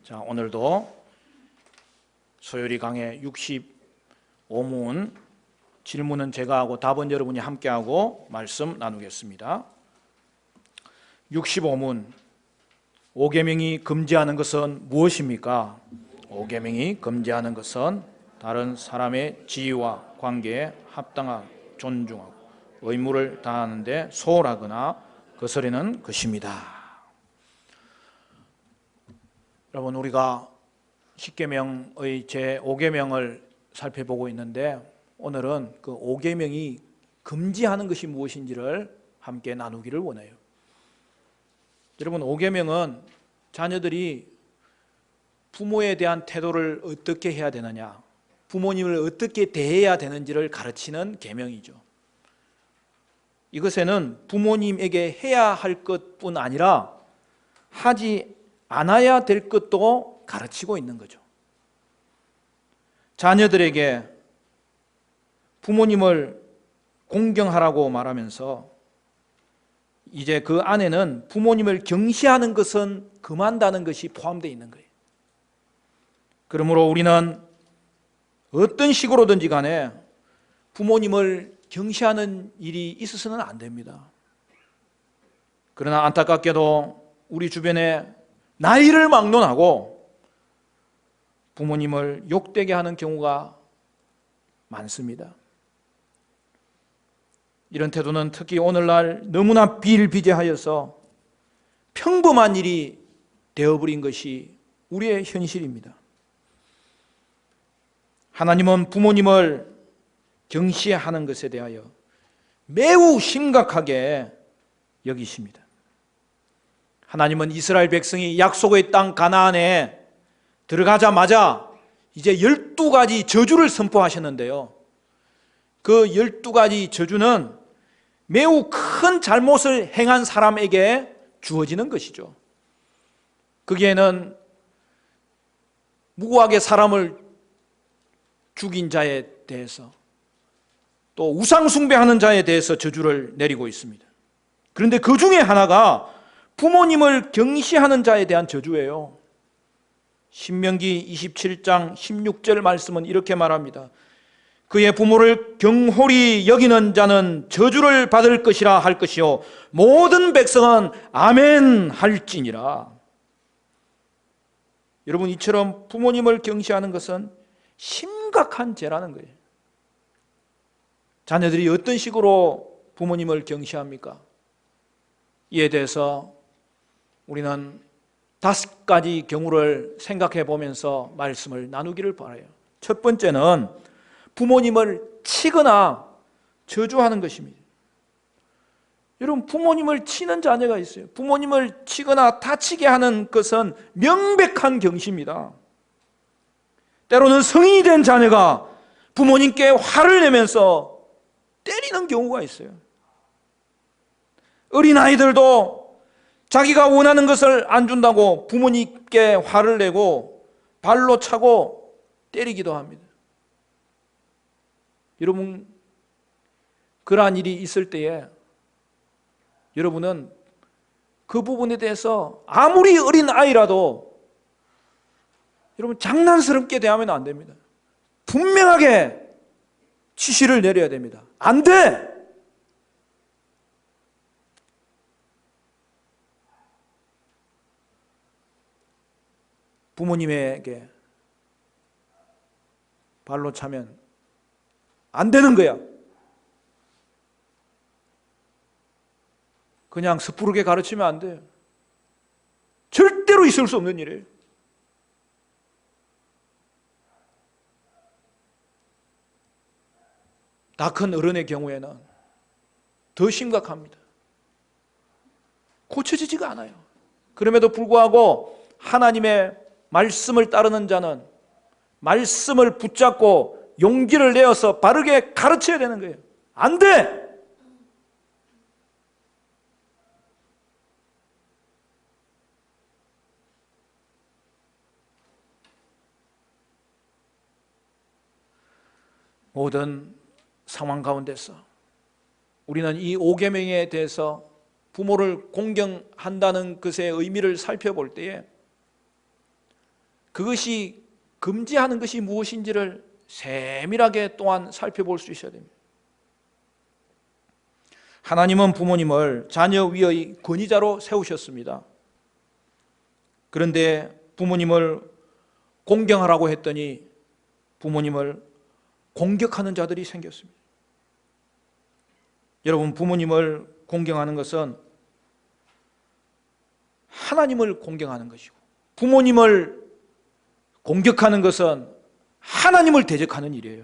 자, 오늘도 소요리 강의 65문 질문은 제가 하고 답은 여러분이 함께하고 말씀 나누겠습니다. 65문 오계명이 금지하는 것은 무엇입니까? 오계명이 금지하는 것은 다른 사람의 지위와 관계에 합당하고 존중하고 의무를 다하는 데 소홀하거나 거스르는 것입니다. 여러분, 우리가 10계명의 제5계명을 살펴보고 있는데 오늘은 그 5계명이 금지하는 것이 무엇인지를 함께 나누기를 원해요. 여러분, 5계명은 자녀들이 부모에 대한 태도를 어떻게 해야 되느냐, 부모님을 어떻게 대해야 되는지를 가르치는 계명이죠. 이것에는 부모님에게 해야 할 것뿐 아니라 하지 않아야 될 것도 가르치고 있는 거죠. 자녀들에게 부모님을 공경하라고 말하면서 이제 그 안에는 부모님을 경시하는 것은 금한다는 것이 포함되어 있는 거예요. 그러므로 우리는 어떤 식으로든지 간에 부모님을 경시하는 일이 있어서는 안 됩니다. 그러나 안타깝게도 우리 주변에 나이를 막론하고 부모님을 욕되게 하는 경우가 많습니다. 이런 태도는 특히 오늘날 너무나 비일비재하여서 평범한 일이 되어버린 것이 우리의 현실입니다. 하나님은 부모님을 경시하는 것에 대하여 매우 심각하게 여기십니다. 하나님은 이스라엘 백성이 약속의 땅 가나안에 들어가자마자 이제 12가지 저주를 선포하셨는데요, 그 12가지 저주는 매우 큰 잘못을 행한 사람에게 주어지는 것이죠. 거기에는 무고하게 사람을 죽인 자에 대해서, 또 우상 숭배하는 자에 대해서 저주를 내리고 있습니다. 그런데 그 중에 하나가 부모님을 경시하는 자에 대한 저주예요. 신명기 27장 16절 말씀은 이렇게 말합니다. 그의 부모를 경홀히 여기는 자는 저주를 받을 것이라 할 것이요 모든 백성은 아멘 할지니라. 여러분, 이처럼 부모님을 경시하는 것은 심각한 죄라는 거예요. 자녀들이 어떤 식으로 부모님을 경시합니까? 이에 대해서 우리는 5가지 경우를 생각해 보면서 말씀을 나누기를 바라요. 첫 번째는 부모님을 치거나 저주하는 것입니다. 여러분, 부모님을 치는 자녀가 있어요. 부모님을 치거나 다치게 하는 것은 명백한 경시입니다. 때로는 성인이 된 자녀가 부모님께 화를 내면서 때리는 경우가 있어요. 어린아이들도 자기가 원하는 것을 안 준다고 부모님께 화를 내고 발로 차고 때리기도 합니다. 여러분, 그러한 일이 있을 때에 여러분은 그 부분에 대해서 아무리 어린 아이라도 여러분 장난스럽게 대하면 안 됩니다. 분명하게 지시를 내려야 됩니다. 안 돼! 부모님에게 발로 차면 안 되는 거야. 그냥 섣부르게 가르치면 안 돼요. 절대로 있을 수 없는 일이에요. 다 큰 어른의 경우에는 더 심각합니다. 고쳐지지가 않아요. 그럼에도 불구하고 하나님의 말씀을 따르는 자는 말씀을 붙잡고 용기를 내어서 바르게 가르쳐야 되는 거예요. 안 돼! 모든 상황 가운데서 우리는 이 5계명에 대해서 부모를 공경한다는 것의 의미를 살펴볼 때에 그것이 금지하는 것이 무엇인지를 세밀하게 또한 살펴볼 수 있어야 됩니다. 하나님은 부모님을 자녀 위의 권위자로 세우셨습니다. 그런데 부모님을 공경하라고 했더니 부모님을 공격하는 자들이 생겼습니다. 여러분, 부모님을 공경하는 것은 하나님을 공경하는 것이고, 부모님을 공격하는 것은 하나님을 대적하는 일이에요.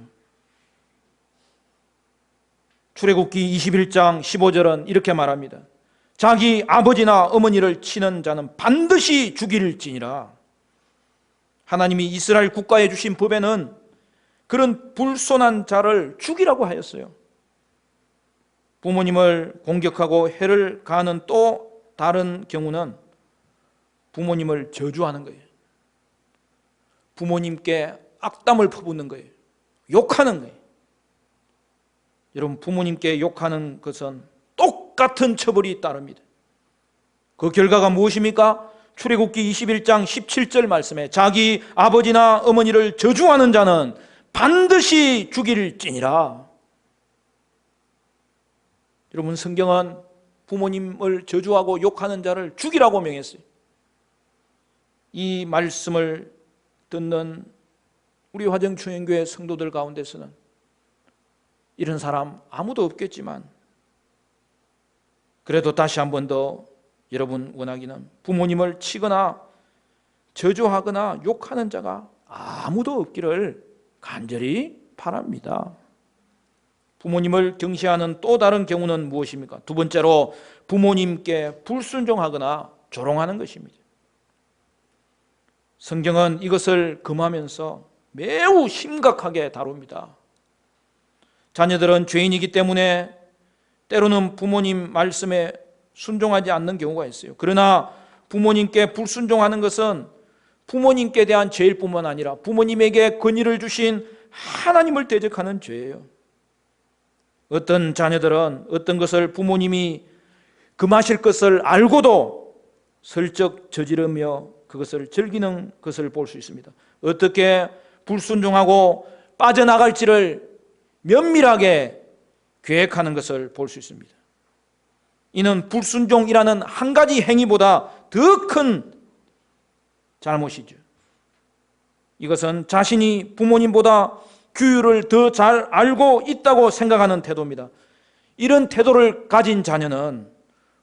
출애굽기 21장 15절은 이렇게 말합니다. 자기 아버지나 어머니를 치는 자는 반드시 죽일지니라. 하나님이 이스라엘 국가에 주신 법에는 그런 불손한 자를 죽이라고 하였어요. 부모님을 공격하고 해를 가하는 또 다른 경우는 부모님을 저주하는 거예요. 부모님께 악담을 퍼붓는 거예요. 욕하는 거예요. 여러분, 부모님께 욕하는 것은 똑같은 처벌이 따릅니다. 그 결과가 무엇입니까? 출애굽기 21장 17절 말씀에 자기 아버지나 어머니를 저주하는 자는 반드시 죽일지니라. 여러분, 성경은 부모님을 저주하고 욕하는 자를 죽이라고 명했어요. 이 말씀을 듣는 우리 화정충현교회 성도들 가운데서는 이런 사람 아무도 없겠지만, 그래도 다시 한 번 더 여러분 원하기는 부모님을 치거나 저주하거나 욕하는 자가 아무도 없기를 간절히 바랍니다. 부모님을 경시하는 또 다른 경우는 무엇입니까? 두 번째로 부모님께 불순종하거나 조롱하는 것입니다. 성경은 이것을 금하면서 매우 심각하게 다룹니다. 자녀들은 죄인이기 때문에 때로는 부모님 말씀에 순종하지 않는 경우가 있어요. 그러나 부모님께 불순종하는 것은 부모님께 대한 죄일 뿐만 아니라 부모님에게 권위를 주신 하나님을 대적하는 죄예요. 어떤 자녀들은 어떤 것을 부모님이 금하실 것을 알고도 슬쩍 저지르며 그것을 즐기는 것을 볼 수 있습니다. 어떻게 불순종하고 빠져나갈지를 면밀하게 계획하는 것을 볼 수 있습니다. 이는 불순종이라는 한 가지 행위보다 더 큰 잘못이죠. 이것은 자신이 부모님보다 규율을 더 잘 알고 있다고 생각하는 태도입니다. 이런 태도를 가진 자녀는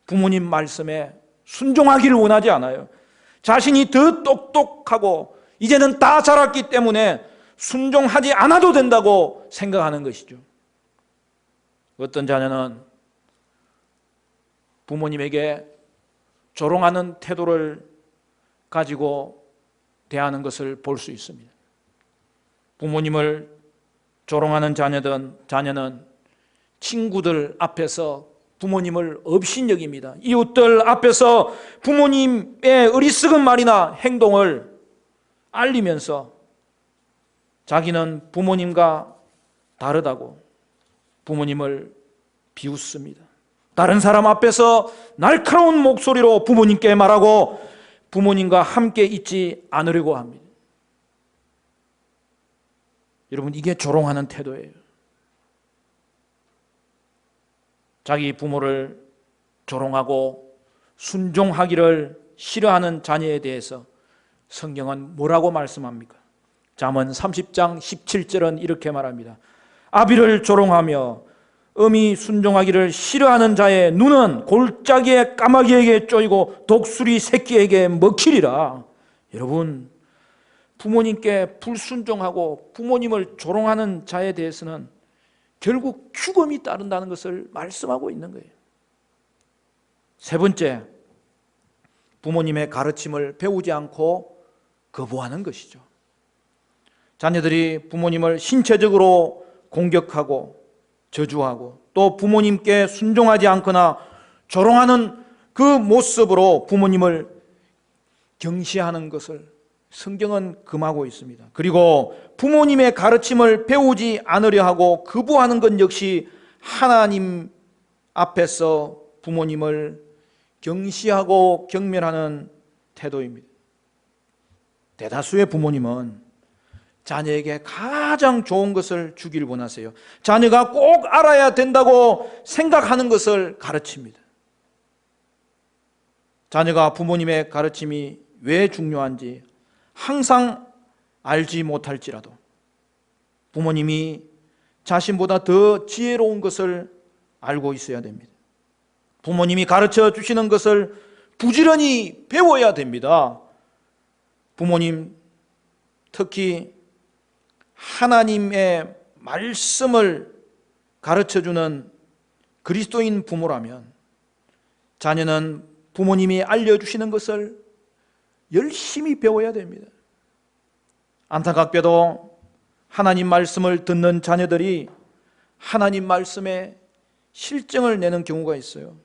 부모님 말씀에 순종하기를 원하지 않아요. 자신이 더 똑똑하고 이제는 다 자랐기 때문에 순종하지 않아도 된다고 생각하는 것이죠. 어떤 자녀는 부모님에게 조롱하는 태도를 가지고 대하는 것을 볼 수 있습니다. 부모님을 조롱하는 자녀는 친구들 앞에서 부모님을 업신여깁니다. 이웃들 앞에서 부모님의 어리석은 말이나 행동을 알리면서 자기는 부모님과 다르다고 부모님을 비웃습니다. 다른 사람 앞에서 날카로운 목소리로 부모님께 말하고 부모님과 함께 있지 않으려고 합니다. 여러분, 이게 조롱하는 태도예요. 자기 부모를 조롱하고 순종하기를 싫어하는 자녀에 대해서 성경은 뭐라고 말씀합니까? 잠언 30장 17절은 이렇게 말합니다. 아비를 조롱하며 음이 순종하기를 싫어하는 자의 눈은 골짜기의 까마귀에게 쪼이고 독수리 새끼에게 먹히리라. 여러분, 부모님께 불순종하고 부모님을 조롱하는 자에 대해서는 결국 죽음이 따른다는 것을 말씀하고 있는 거예요. 세 번째, 부모님의 가르침을 배우지 않고 거부하는 것이죠. 자녀들이 부모님을 신체적으로 공격하고 저주하고 또 부모님께 순종하지 않거나 조롱하는 그 모습으로 부모님을 경시하는 것을 성경은 금하고 있습니다. 그리고 부모님의 가르침을 배우지 않으려 하고 거부하는 것 역시 하나님 앞에서 부모님을 경시하고 경멸하는 태도입니다. 대다수의 부모님은 자녀에게 가장 좋은 것을 주기를 원하세요. 자녀가 꼭 알아야 된다고 생각하는 것을 가르칩니다. 자녀가 부모님의 가르침이 왜 중요한지 항상 알지 못할지라도 부모님이 자신보다 더 지혜로운 것을 알고 있어야 됩니다. 부모님이 가르쳐 주시는 것을 부지런히 배워야 됩니다. 부모님, 특히 하나님의 말씀을 가르쳐주는 그리스도인 부모라면 자녀는 부모님이 알려주시는 것을 열심히 배워야 됩니다. 안타깝게도 하나님 말씀을 듣는 자녀들이 하나님 말씀에 실증을 내는 경우가 있어요.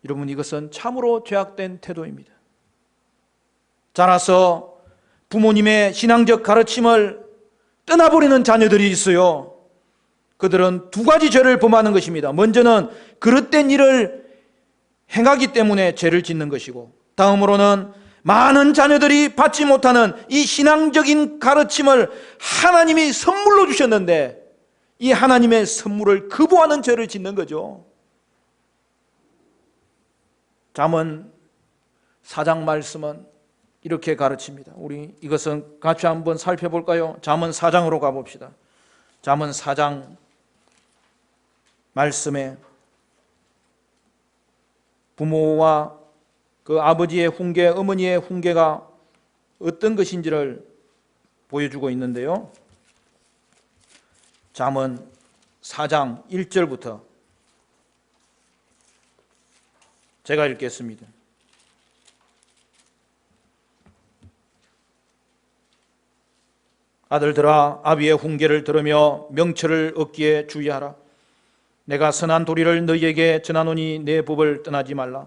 여러분, 이것은 참으로 죄악된 태도입니다. 자라서 부모님의 신앙적 가르침을 떠나버리는 자녀들이 있어요. 그들은 두 가지 죄를 범하는 것입니다. 먼저는 그릇된 일을 행하기 때문에 죄를 짓는 것이고, 다음으로는 많은 자녀들이 받지 못하는 이 신앙적인 가르침을 하나님이 선물로 주셨는데 이 하나님의 선물을 거부하는 죄를 짓는 거죠. 잠언 4장 말씀은 이렇게 가르칩니다. 우리 이것은 같이 한번 살펴볼까요? 잠언 4장으로 가봅시다. 잠언 4장 말씀에 부모와 그 아버지의 훈계, 어머니의 훈계가 어떤 것인지를 보여주고 있는데요. 잠언 4장 1절부터 제가 읽겠습니다. 아들들아, 아비의 훈계를 들으며 명철을 얻기에 주의하라. 내가 선한 도리를 너희에게 전하노니 내 법을 떠나지 말라.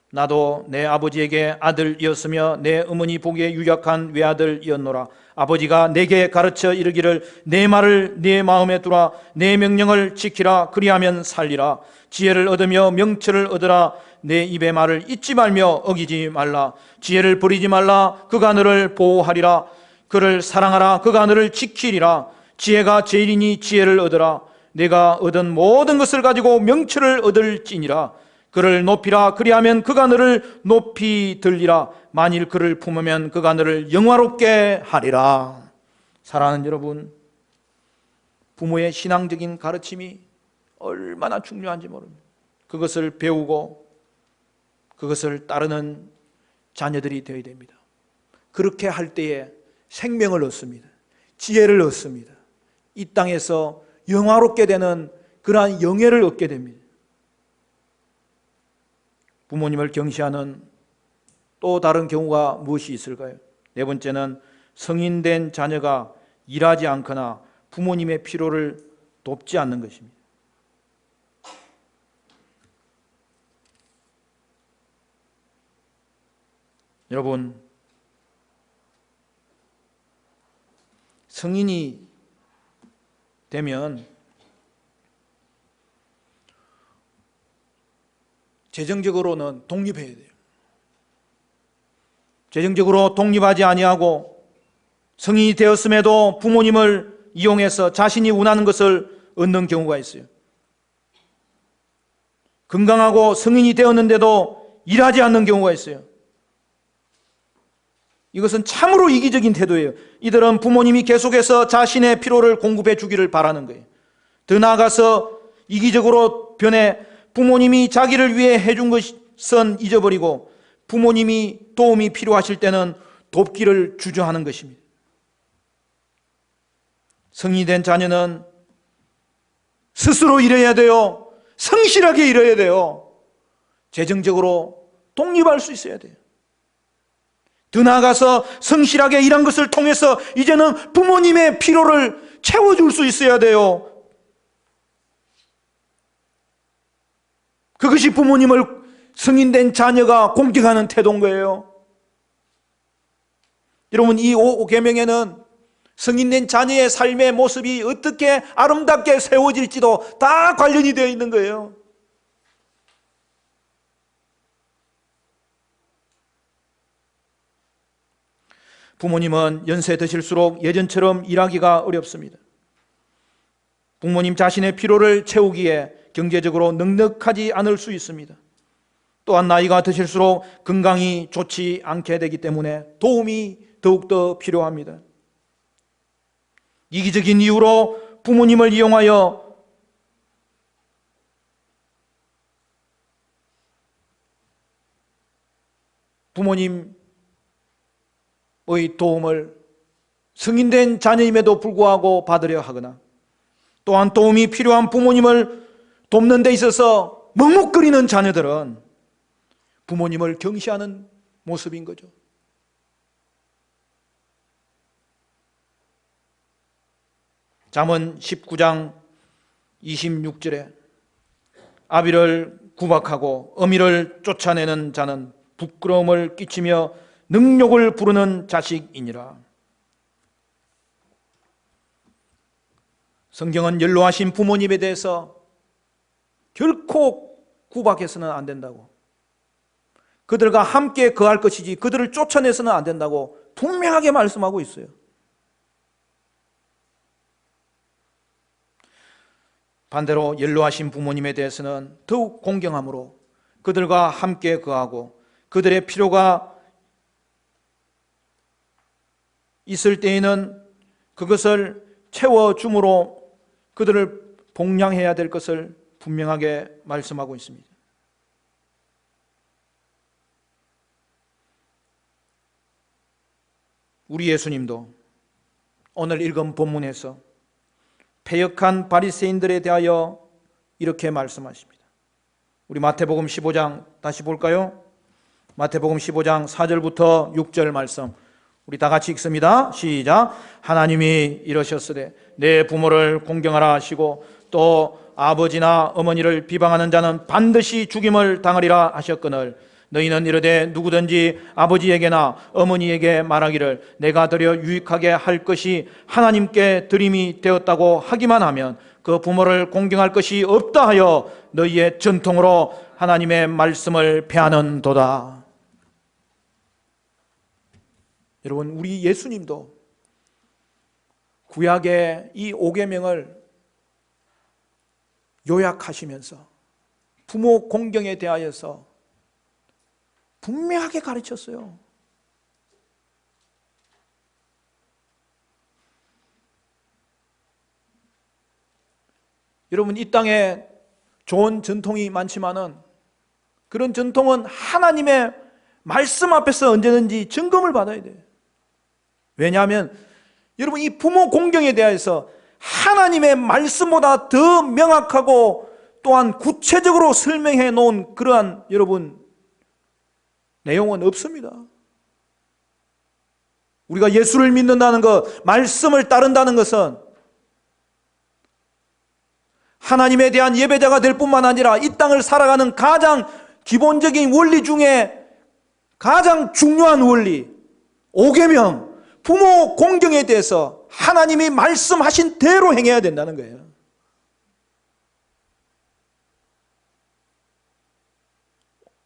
나도 내 아버지에게 아들이었으며 내 어머니 보기에 유약한 외아들이었노라. 아버지가 내게 가르쳐 이르기를 내 말을 내 마음에 두라. 내 명령을 지키라. 그리하면 살리라. 지혜를 얻으며 명철을 얻으라. 내 입의 말을 잊지 말며 어기지 말라. 지혜를 버리지 말라. 그가 너를 보호하리라. 그를 사랑하라. 그가 너를 지키리라. 지혜가 제일이니 지혜를 얻으라. 내가 얻은 모든 것을 가지고 명철을 얻을지니라. 그를 높이라. 그리하면 그가 너를 높이 들리라. 만일 그를 품으면 그가 너를 영화롭게 하리라. 사랑하는 여러분, 부모의 신앙적인 가르침이 얼마나 중요한지 모릅니다. 그것을 배우고 그것을 따르는 자녀들이 되어야 됩니다. 그렇게 할 때에 생명을 얻습니다. 지혜를 얻습니다. 이 땅에서 영화롭게 되는 그러한 영예를 얻게 됩니다. 부모님을 경시하는 또 다른 경우가 무엇이 있을까요? 네 번째는 성인된 자녀가 일하지 않거나 부모님의 필요를 돕지 않는 것입니다. 여러분, 성인이 되면 재정적으로는 독립해야 돼요. 재정적으로 독립하지 아니하고 성인이 되었음에도 부모님을 이용해서 자신이 원하는 것을 얻는 경우가 있어요. 건강하고 성인이 되었는데도 일하지 않는 경우가 있어요. 이것은 참으로 이기적인 태도예요. 이들은 부모님이 계속해서 자신의 필요를 공급해 주기를 바라는 거예요. 더 나아가서 이기적으로 변해 부모님이 자기를 위해 해준 것은 잊어버리고 부모님이 도움이 필요하실 때는 돕기를 주저하는 것입니다. 성인이 된 자녀는 스스로 일해야 돼요. 성실하게 일해야 돼요. 재정적으로 독립할 수 있어야 돼요. 더 나아가서 성실하게 일한 것을 통해서 이제는 부모님의 필요를 채워줄 수 있어야 돼요. 그것이 부모님을 성인된 자녀가 공경하는 태도인 거예요. 여러분, 이 5계명에는 성인된 자녀의 삶의 모습이 어떻게 아름답게 세워질지도 다 관련이 되어 있는 거예요. 부모님은 연세 드실수록 예전처럼 일하기가 어렵습니다. 부모님 자신의 필요를 채우기에 경제적으로 넉넉하지 않을 수 있습니다. 또한 나이가 드실수록 건강이 좋지 않게 되기 때문에 도움이 더욱더 필요합니다. 이기적인 이유로 부모님을 이용하여 부모님의 도움을 성인된 자녀임에도 불구하고 받으려 하거나, 또한 도움이 필요한 부모님을 돕는 데 있어서 먹먹거리는 자녀들은 부모님을 경시하는 모습인 거죠. 잠언 19장 26절에 아비를 구박하고 어미를 쫓아내는 자는 부끄러움을 끼치며 능욕을 부르는 자식이니라. 성경은 연로하신 부모님에 대해서 결코 구박해서는 안 된다고, 그들과 함께 거할 것이지 그들을 쫓아내서는 안 된다고 분명하게 말씀하고 있어요. 반대로 연로하신 부모님에 대해서는 더욱 공경함으로 그들과 함께 거하고 그들의 필요가 있을 때에는 그것을 채워줌으로 그들을 복양해야 될 것을 분명하게 말씀하고 있습니다. 우리 예수님도 오늘 읽은 본문에서 패역한 바리새인들에 대하여 이렇게 말씀하십니다. 우리 마태복음 15장 다시 볼까요? 마태복음 15장 4절부터 6절 말씀 우리 다 같이 읽습니다. 시작. 하나님이 이러셨으되 내 부모를 공경하라 하시고 또 아버지나 어머니를 비방하는 자는 반드시 죽임을 당하리라 하셨거늘 너희는 이르되 누구든지 아버지에게나 어머니에게 말하기를 내가 드려 유익하게 할 것이 하나님께 드림이 되었다고 하기만 하면 그 부모를 공경할 것이 없다 하여 너희의 전통으로 하나님의 말씀을 폐하는도다. 여러분, 우리 예수님도 구약의 이 5계명을 요약하시면서 부모 공경에 대하여서 분명하게 가르쳤어요. 여러분, 이 땅에 좋은 전통이 많지만은 그런 전통은 하나님의 말씀 앞에서 언제든지 점검을 받아야 돼요. 왜냐하면 여러분, 이 부모 공경에 대해서 하나님의 말씀보다 더 명확하고 또한 구체적으로 설명해 놓은 그러한 여러분 내용은 없습니다. 우리가 예수를 믿는다는 것, 말씀을 따른다는 것은 하나님에 대한 예배자가 될 뿐만 아니라 이 땅을 살아가는 가장 기본적인 원리 중에 가장 중요한 원리, 5계명, 부모 공경에 대해서 하나님이 말씀하신 대로 행해야 된다는 거예요.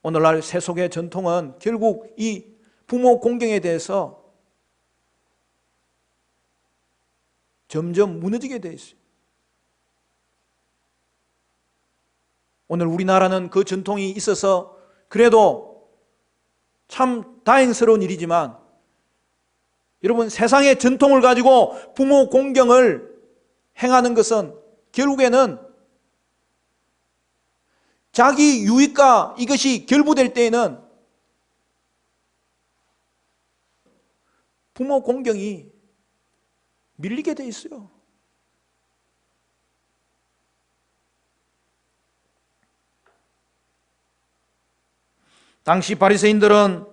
오늘날 세속의 전통은 결국 이 부모 공경에 대해서 점점 무너지게 돼 있어요. 오늘 우리나라는 그 전통이 있어서 그래도 참 다행스러운 일이지만 여러분, 세상의 전통을 가지고 부모 공경을 행하는 것은 결국에는 자기 유익과 이것이 결부될 때에는 부모 공경이 밀리게 돼 있어요. 당시 바리새인들은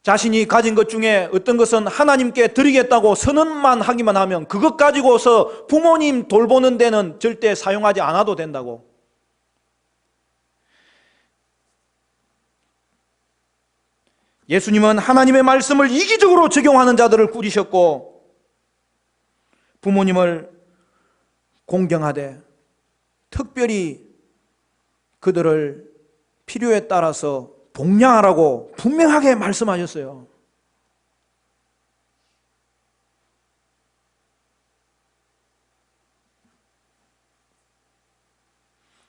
자신이 가진 것 중에 어떤 것은 하나님께 드리겠다고 선언만 하기만 하면 그것 가지고서 부모님 돌보는 데는 절대 사용하지 않아도 된다고. 예수님은 하나님의 말씀을 이기적으로 적용하는 자들을 꾸리셨고 부모님을 공경하되 특별히 그들을 필요에 따라서 복량하라고 분명하게 말씀하셨어요.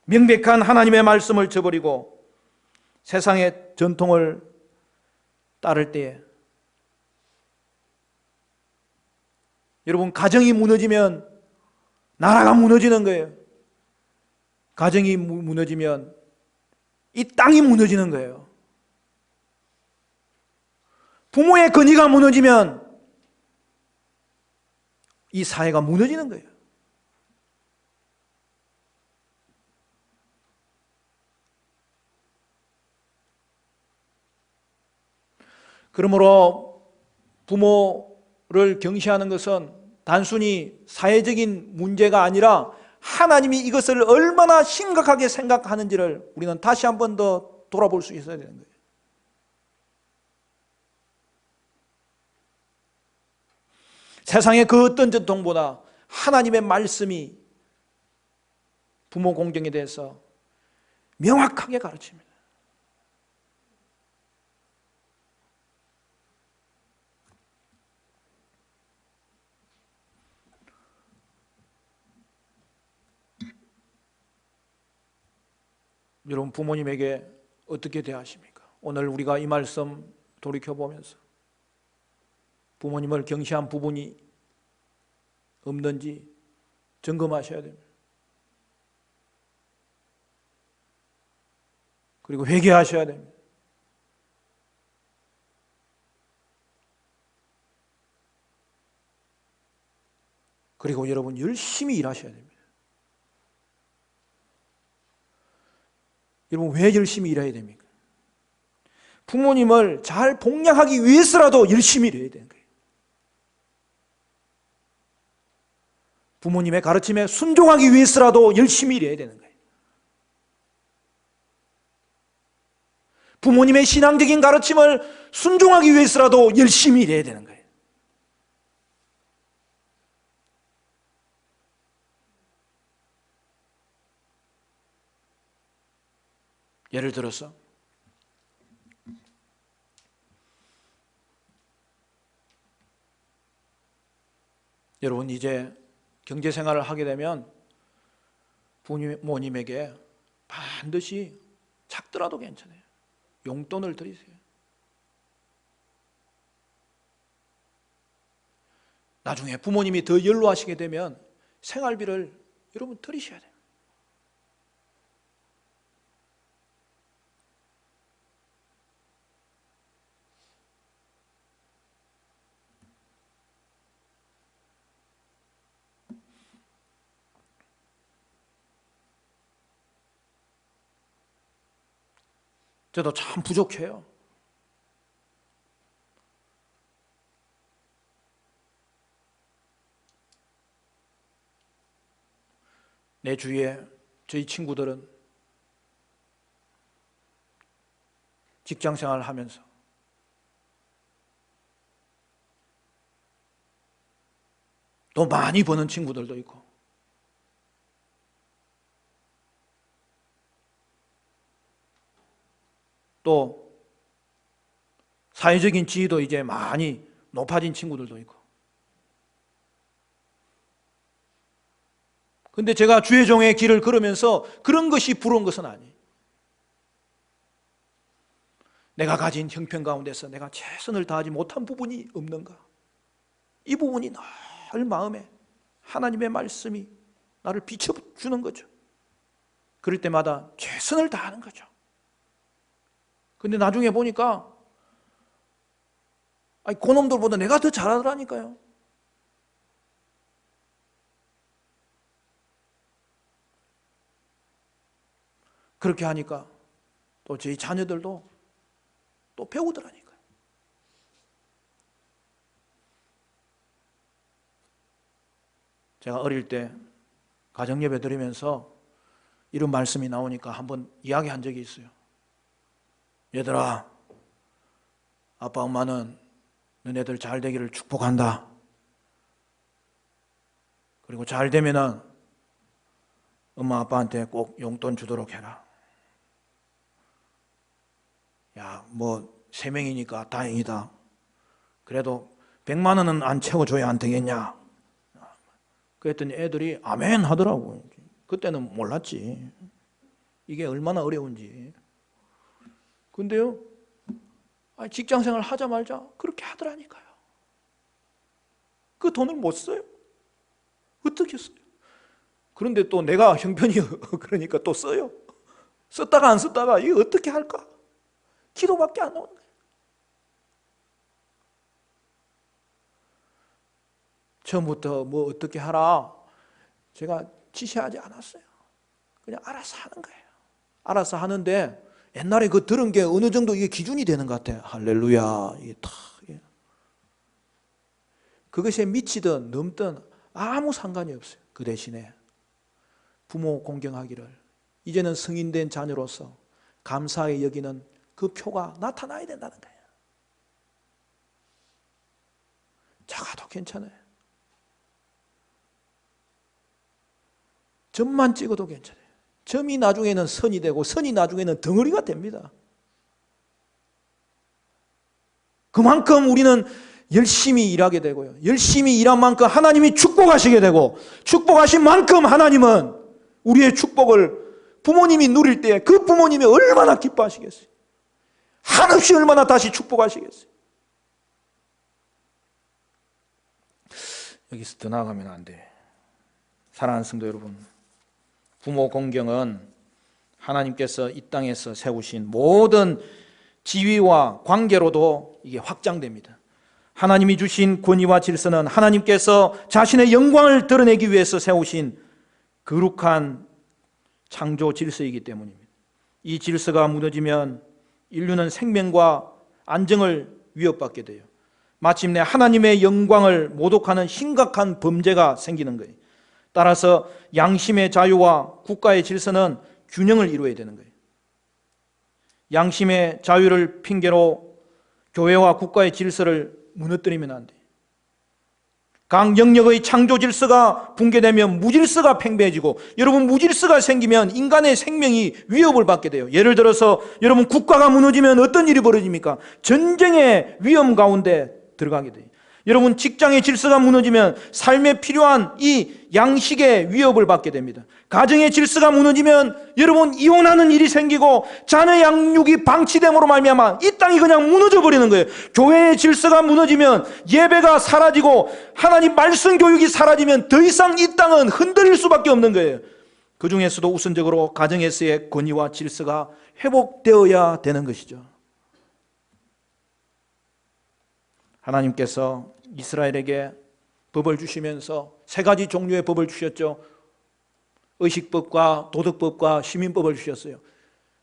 명백한 하나님의 말씀을 저버리고 세상의 전통을 따를 때에 여러분, 가정이 무너지면 나라가 무너지는 거예요. 가정이 무너지면 이 땅이 무너지는 거예요. 부모의 권위가 무너지면 이 사회가 무너지는 거예요. 그러므로 부모를 경시하는 것은 단순히 사회적인 문제가 아니라 하나님이 이것을 얼마나 심각하게 생각하는지를 우리는 다시 한 번 더 돌아볼 수 있어야 되는 거예요. 세상의 그 어떤 전통보다 하나님의 말씀이 부모 공경에 대해서 명확하게 가르칩니다. 여러분, 부모님에게 어떻게 대하십니까? 오늘 우리가 이 말씀 돌이켜보면서 부모님을 경시한 부분이 없는지 점검하셔야 됩니다. 그리고 회개하셔야 됩니다. 그리고 여러분, 열심히 일하셔야 됩니다. 여러분, 왜 열심히 일해야 됩니까? 부모님을 잘 복양하기 위해서라도 열심히 일해야 되는 거예요. 부모님의 가르침에 순종하기 위해서라도 열심히 일해야 되는 거예요. 부모님의 신앙적인 가르침을 순종하기 위해서라도 열심히 일해야 되는 거예요. 예를 들어서 여러분, 이제 경제생활을 하게 되면 부모님에게 반드시 작더라도 괜찮아요. 용돈을 드리세요. 나중에 부모님이 더 연로하시게 되면 생활비를 여러분 드리셔야 돼요. 저도 참 부족해요. 내 주위에 저희 친구들은 직장 생활을 하면서 또 많이 버는 친구들도 있고 또 사회적인 지위도 이제 많이 높아진 친구들도 있고. 근데 제가 주의 종의 길을 걸으면서 그런 것이 부러운 것은 아니에요. 내가 가진 형편 가운데서 내가 최선을 다하지 못한 부분이 없는가? 이 부분이 늘 마음에 하나님의 말씀이 나를 비춰주는 거죠. 그럴 때마다 최선을 다하는 거죠. 근데 나중에 보니까 그놈들보다 내가 더 잘하더라니까요. 그렇게 하니까 또 저희 자녀들도 또 배우더라니까요. 제가 어릴 때 가정예배 드리면서 이런 말씀이 나오니까 한번 이야기한 적이 있어요. 얘들아, 아빠 엄마는 너네들 잘 되기를 축복한다. 그리고 잘 되면은 엄마 아빠한테 꼭 용돈 주도록 해라. 야, 뭐 3명이니까 다행이다. 그래도 100만 원은 안 채워줘야 안 되겠냐. 그랬더니 애들이 아멘 하더라고. 그때는 몰랐지. 이게 얼마나 어려운지. 근데요, 직장생활 하자마자 그렇게 하더라니까요. 그 돈을 못 써요. 어떻게 써요? 그런데 또 내가 형편이 그러니까 또 써요. 썼다가 안 썼다가 이거 어떻게 할까? 기도밖에 안 나오는 거예요. 처음부터 뭐 어떻게 하라 제가 지시하지 않았어요. 그냥 알아서 하는 거예요. 알아서 하는데 옛날에 그 들은 게 어느 정도 이게 기준이 되는 것 같아요. 할렐루야. 이게 다 그것에 미치든 넘든 아무 상관이 없어요. 그 대신에 부모 공경하기를, 이제는 성인된 자녀로서 감사하게 여기는 그 표가 나타나야 된다는 거예요. 작아도 괜찮아요. 점만 찍어도 괜찮아요. 점이 나중에는 선이 되고 선이 나중에는 덩어리가 됩니다. 그만큼 우리는 열심히 일하게 되고요. 열심히 일한 만큼 하나님이 축복하시게 되고, 축복하신 만큼 하나님은 우리의 축복을 부모님이 누릴 때 그 부모님이 얼마나 기뻐하시겠어요. 한없이 얼마나 다시 축복하시겠어요. 여기서 더 나아가면 안 돼. 사랑하는 성도 여러분, 부모 공경은 하나님께서 이 땅에서 세우신 모든 지위와 관계로도 이게 확장됩니다. 하나님이 주신 권위와 질서는 하나님께서 자신의 영광을 드러내기 위해서 세우신 거룩한 창조 질서이기 때문입니다. 이 질서가 무너지면 인류는 생명과 안정을 위협받게 돼요. 마침내 하나님의 영광을 모독하는 심각한 범죄가 생기는 거예요. 따라서 양심의 자유와 국가의 질서는 균형을 이루어야 되는 거예요. 양심의 자유를 핑계로 교회와 국가의 질서를 무너뜨리면 안 돼요. 강영역의 창조 질서가 붕괴되면 무질서가 팽배해지고, 여러분 무질서가 생기면 인간의 생명이 위협을 받게 돼요. 예를 들어서 여러분 국가가 무너지면 어떤 일이 벌어집니까? 전쟁의 위험 가운데 들어가게 돼요. 여러분 직장의 질서가 무너지면 삶에 필요한 이 양식의 위협을 받게 됩니다. 가정의 질서가 무너지면 여러분 이혼하는 일이 생기고 자녀 양육이 방치됨으로 말미암아 이 땅이 그냥 무너져 버리는 거예요. 교회의 질서가 무너지면 예배가 사라지고 하나님 말씀 교육이 사라지면 더 이상 이 땅은 흔들릴 수밖에 없는 거예요. 그 중에서도 우선적으로 가정에서의 권위와 질서가 회복되어야 되는 것이죠. 하나님께서 이스라엘에게 법을 주시면서 3가지 종류의 법을 주셨죠. 의식법과 도덕법과 시민법을 주셨어요.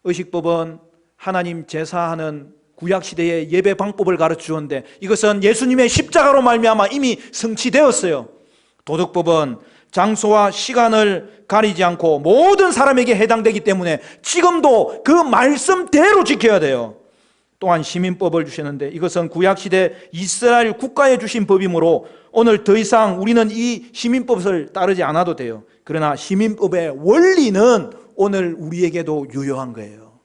의식법은 하나님 제사하는 구약시대의 예배 방법을 가르쳐 주었는데 이것은 예수님의 십자가로 말미암아 이미 성취되었어요. 도덕법은 장소와 시간을 가리지 않고 모든 사람에게 해당되기 때문에 지금도 그 말씀대로 지켜야 돼요. 또한 시민법을 주셨는데 이것은 구약시대 이스라엘 국가에 주신 법이므로 오늘 더 이상 우리는 이 시민법을 따르지 않아도 돼요. 그러나 시민법의 원리는 오늘 우리에게도 유효한 거예요.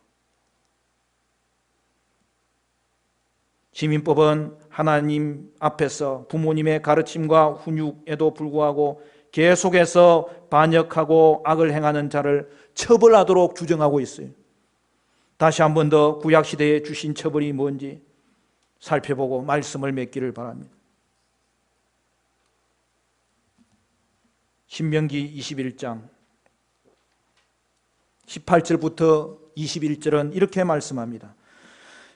시민법은 하나님 앞에서 부모님의 가르침과 훈육에도 불구하고 계속해서 반역하고 악을 행하는 자를 처벌하도록 규정하고 있어요. 다시 한 번 더 구약시대에 주신 처벌이 뭔지 살펴보고 말씀을 맺기를 바랍니다. 신명기 21장 18절부터 21절은 이렇게 말씀합니다.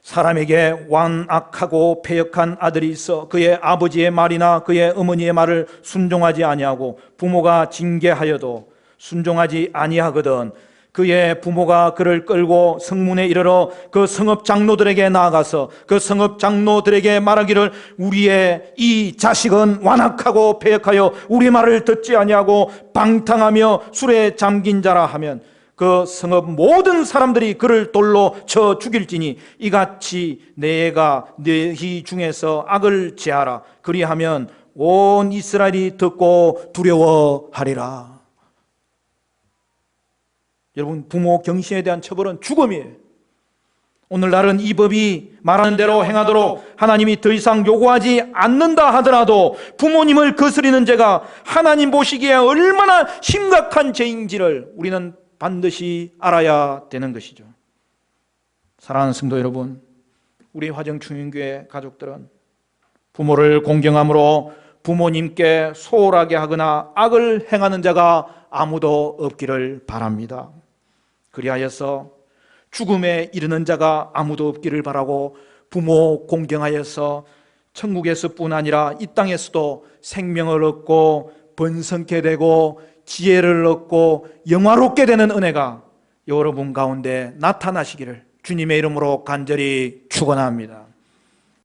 사람에게 완악하고 패역한 아들이 있어 그의 아버지의 말이나 그의 어머니의 말을 순종하지 아니하고 부모가 징계하여도 순종하지 아니하거든 그의 부모가 그를 끌고 성문에 이르러 그 성읍 장로들에게 나아가서 그 성읍 장로들에게 말하기를 우리의 이 자식은 완악하고 패역하여 우리 말을 듣지 아니하고 방탕하며 술에 잠긴 자라 하면 그 성읍 모든 사람들이 그를 돌로 쳐 죽일지니 이같이 내가 너희 중에서 악을 제하라 그리하면 온 이스라엘이 듣고 두려워하리라. 여러분 부모 경시에 대한 처벌은 죽음이에요. 오늘날은 이 법이 말하는 대로 행하도록 하나님이 더 이상 요구하지 않는다 하더라도 부모님을 거스리는 죄가 하나님 보시기에 얼마나 심각한 죄인지를 우리는 반드시 알아야 되는 것이죠. 사랑하는 성도 여러분, 우리 화정충인교회 가족들은 부모를 공경함으로 부모님께 소홀하게 하거나 악을 행하는 자가 아무도 없기를 바랍니다. 그리하여서 죽음에 이르는 자가 아무도 없기를 바라고 부모 공경하여서 천국에서뿐 아니라 이 땅에서도 생명을 얻고 번성케 되고 지혜를 얻고 영화롭게 되는 은혜가 여러분 가운데 나타나시기를 주님의 이름으로 간절히 축원합니다.